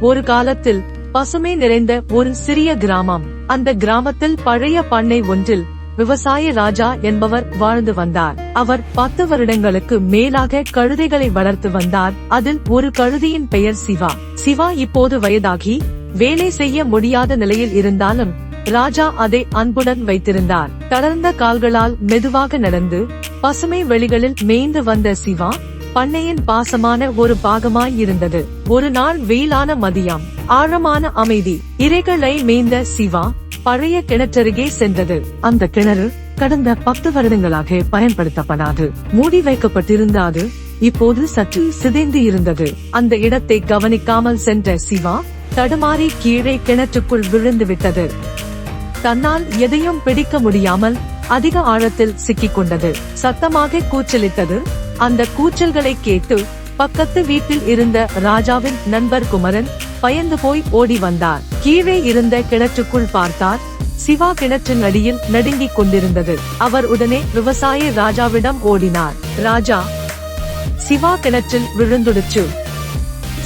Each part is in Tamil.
ஒரு காலத்தில் பசுமை நிறைந்த ஒரு சிறிய கிராமம். அந்த கிராமத்தில் பழைய பண்ணை ஒன்றில் விவசாய ராஜா என்பவர் வாழ்ந்து வந்தார். அவர் 10 வருடங்களுக்கு மேலாக கழுதைகளை வளர்த்து வந்தார். அதில் ஒரு கழுதையின் பெயர் சிவா. சிவா இப்போது வயதாகி வேலை செய்ய முடியாத நிலையில் இருந்தாலும் ராஜா அதை அன்புடன் வைத்திருந்தார். தளர்ந்த கால்களால் மெதுவாக நடந்து பசுமை வெளிகளில் மேய்ந்து வந்த சிவா பண்ணையின் பாசமான ஒரு பாகமாய் இருந்தது. ஒரு நாள் வெயிலான மதியம், ஆழமான அமைதி. இரைகளை மேய்ந்த சிவா பழைய கிணற்றருகே சென்றது. அந்த கிணறு கடந்த 10 வருடங்களாக பயன்படுத்தப்படாது மூடி வைக்கப்பட்டிருந்தது. இப்போது சற்று சிதைந்து இருந்தது. அந்த இடத்தை கவனிக்காமல் சென்ற சிவா தடுமாறி கீழே கிணற்றுக்குள் விழுந்து விட்டது. தன்னால் எதையும் பிடிக்க முடியாமல் அதிக ஆழத்தில் சிக்கிக் கொண்டது. சத்தமாக கூச்சலிட்டது. அந்த கூச்சல்களை கேட்டு பக்கத்து வீட்டில் இருந்த ராஜாவின் நண்பர் குமரன் பயந்து போய் ஓடி வந்தார். கீழே இருந்த கிணற்றுக்குள் பார்த்தார். சிவா கிணற்றின் அடியில் நடுங்கிக் கொண்டிருந்தது. அவர் உடனே விவசாய ராஜாவிடம் ஓடினார். ராஜா, சிவா கிணற்றில் விழுந்துடுச்சு,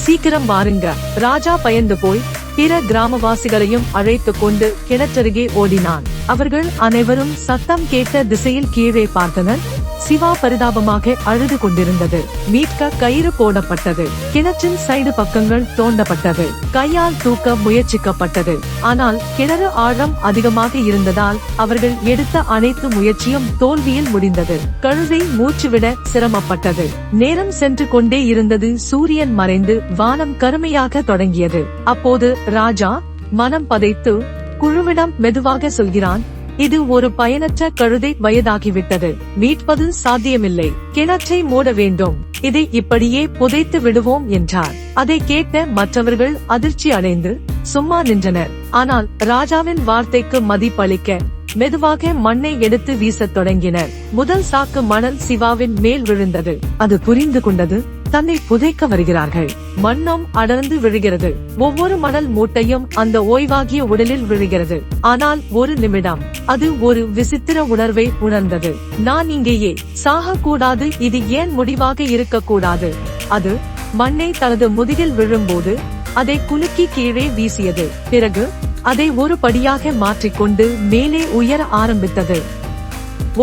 சீக்கிரம் வாருங்க. ராஜா பயந்து போய் பிற கிராமவாசிகளையும் அழைத்துக் கொண்டு கிணற்றருகே ஓடினான். அவர்கள் அனைவரும் சத்தம் கேட்ட திசையில் கீழே பார்த்தனர். சிவா பரிதாபமாக அழுது கொண்டிருந்தது. மீட்க கயிறு போடப்பட்டது. கிணற்றின் சைடு பக்கங்கள் தோண்டப்பட்டது. கையால் தூக்க முயற்சிக்கப்பட்டது. ஆனால் கிணறு ஆழம் அதிகமாக இருந்ததால் அவர்கள் எடுத்த அனைத்து முயற்சியும் தோல்வியில் முடிந்தது. கழுதை மூச்சுவிட சிரமப்பட்டது. நேரம் சென்று கொண்டே இருந்தது. சூரியன் மறைந்து வானம் கருமையாக தொடங்கியது. அப்போது ராஜா மனம் பதைத்து குழுவிடம் மெதுவாக சொல்கிறான், இது ஒரு பயனற்ற கழுதை, வயதாகிவிட்டது, மீட்பது சாத்தியமில்லை, கிணற்றை மூட வேண்டும், இதை இப்படியே புதைத்து விடுவோம் என்றார். அதை கேட்ட மற்றவர்கள் அதிர்ச்சி அடைந்து சும்மா நின்றனர். ஆனால் ராஜாவின் வார்த்தைக்கு மதிப்பளிக்க மெதுவாக மண்ணை எடுத்து வீசத் தொடங்கினர். முதல் சாக்கு மணல் சிவாவின் மேல் விழுந்தது. அது புரிந்து கொண்டது, தன்னை புதைக்க வருகிறார்கள். மண்ணும் அடர்ந்து விழுகிறது. ஒவ்வொரு மணல் மூட்டையும் அந்த ஓய்வாகிய உடலில் விழுகிறது. ஆனால் ஒரு நிமிடம் அது ஒரு விசித்திர உணர்வை உணர்ந்தது. நான் இங்கேயே சாக கூடாது, இது ஏன் முடிவாக இருக்கக்கூடாது? அது மண்ணை தனது முதுகில் விழும்போது அதை குலுக்கி கீழே வீசியது. பிறகு அதை ஒரு படியாக மாற்றிக்கொண்டு மேலே உயர ஆரம்பித்தது.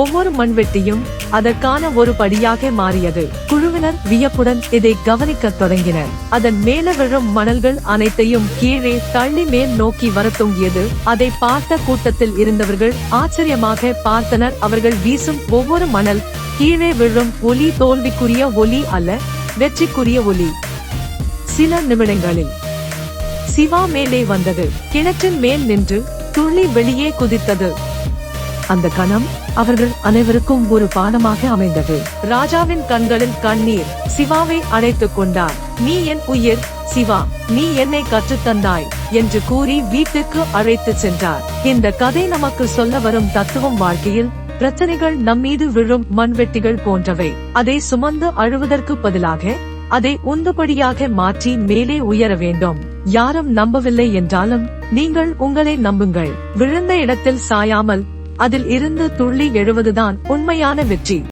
ஒவ்வொரு மண்வெட்டியும் அதற்கான ஒரு படியாக மாறியது. குழுவினர் வியப்புடன் இதை கவனிக்கத் தொடங்கினர். அதன் மேல விழும் மணல்கள் அனைத்தையும் கீழே தள்ளி மேல் நோக்கி வரத்தொங்கியது. அதை பார்த்த கூட்டத்தில் இருந்தவர்கள் ஆச்சரியமாக பார்த்தனர். அவர்கள் வீசும் ஒவ்வொரு மணல் கீழே விழும் ஒலி தோல்விக்குரிய ஒலி அல்ல, வெற்றிக்குரிய ஒலி. சில நிமிடங்களில் சிவா மேலே வந்தது. கிணற்றின் மேல் நின்று துள்ளி வெளியே குதித்தது. அந்த கணம் அவர்கள் அனைவருக்கும் ஒரு பாடமாக அமைந்தது. ராஜாவின் கண்களில் கண்ணீர். சிவாவை அழைத்துக் கொண்டார். நீ என் உயிர் சிவா, நீ என்னை கற்றுத்தந்தாய் என்று கூறி வீட்டுக்கு அழைத்து சென்றார். இந்த கதை நமக்கு சொல்ல வரும் தத்துவம், வாழ்க்கையில் பிரச்சனைகள் நம்மீது விழும் மண்வெட்டிகள் போன்றவை. அதை சுமந்து அழுவதற்கு பதிலாக அதை உந்துபடியாக மாற்றி மேலே உயர வேண்டும். யாரும் நம்பவில்லை என்றாலும் நீங்கள் உங்களை நம்புங்கள். விழுந்த இடத்தில் சாயாமல் அதில் இருந்து துள்ளி எழுவதுதான் உண்மையான வெற்றி.